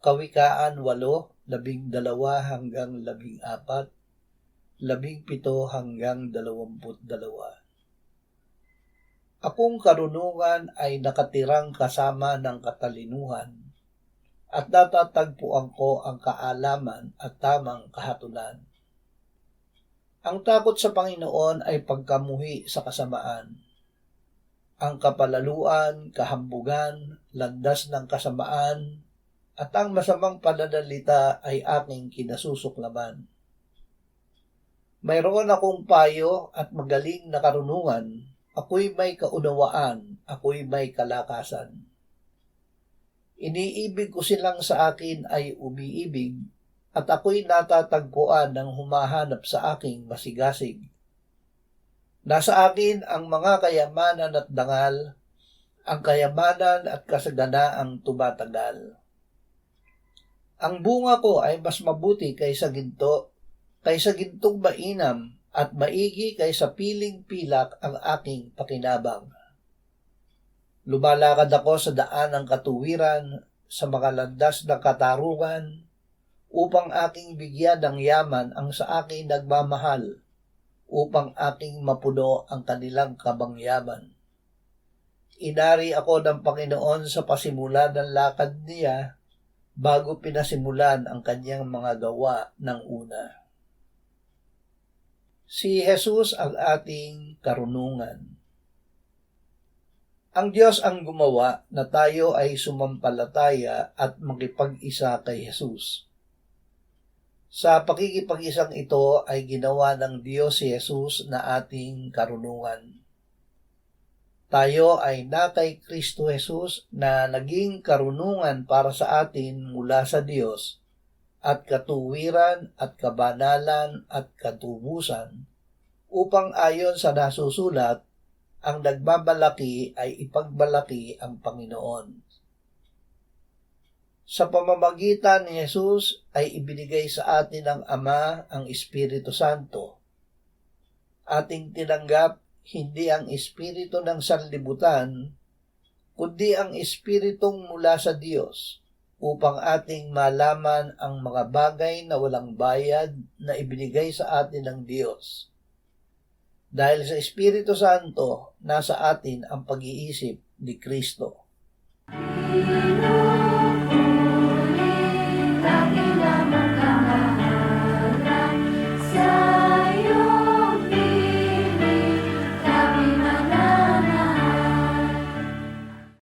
Kawikaan 8:12-14, 17-22. Akong karunungan ay nakatirang kasama ng katalinuhan, at natatagpuan ko ang kaalaman at tamang kahatulan. Ang takot sa Panginoon ay pagkamuhi sa kasamaan. Ang kapalaluan, kahambugan, landas ng kasamaan, at ang masamang pananalita ay aking kinasusuklaman. Mayroon akong payo at magaling na karunungan. Ako'y may kaunawaan, ako'y may kalakasan. Iniibig ko silang sa akin ay umiibig, at ako'y natatagpuan ng humahanap sa aking masigasig. Nasa akin ang mga kayamanan at dangal, ang kayamanan at kasaganaang tumatagal. Ang bunga ko ay mas mabuti kaysa ginto, kaysa gintong mainam, at maigi kaysa piling pilak ang aking pakinabang. Lumalakad ako sa daan ng katuwiran, sa mga landas ng katarungan, upang aking bigyan ng yaman ang sa akin nagmamahal, upang aking mapuno ang kanilang kabangyaman. Inari ako ng Panginoon sa pasimula ng lakad niya, bago pinasimulan ang kanyang mga gawa ng una. Si Jesus ang ating karunungan. Ang Diyos ang gumawa na tayo ay sumampalataya at makipag-isa kay Jesus. Sa pakikipag-isang ito ay ginawa ng Diyos si Jesus na ating karunungan. Tayo ay na kay Kristo Jesus na naging karunungan para sa atin mula sa Diyos, at katuwiran at kabanalan at katubusan, upang ayon sa nasusulat, ang nagbabalaki ay ipagbalaki ang Panginoon. Sa pamamagitan ni Jesus ay ibinigay sa atin ng Ama ang Espiritu Santo. Ating tinanggap hindi ang espiritu ng sanlibutan, kundi ang espiritong mula sa Diyos, upang ating malaman ang mga bagay na walang bayad na ibinigay sa atin ng Diyos. Dahil sa Espiritu Santo, nasa atin ang pag-iisip ni Kristo.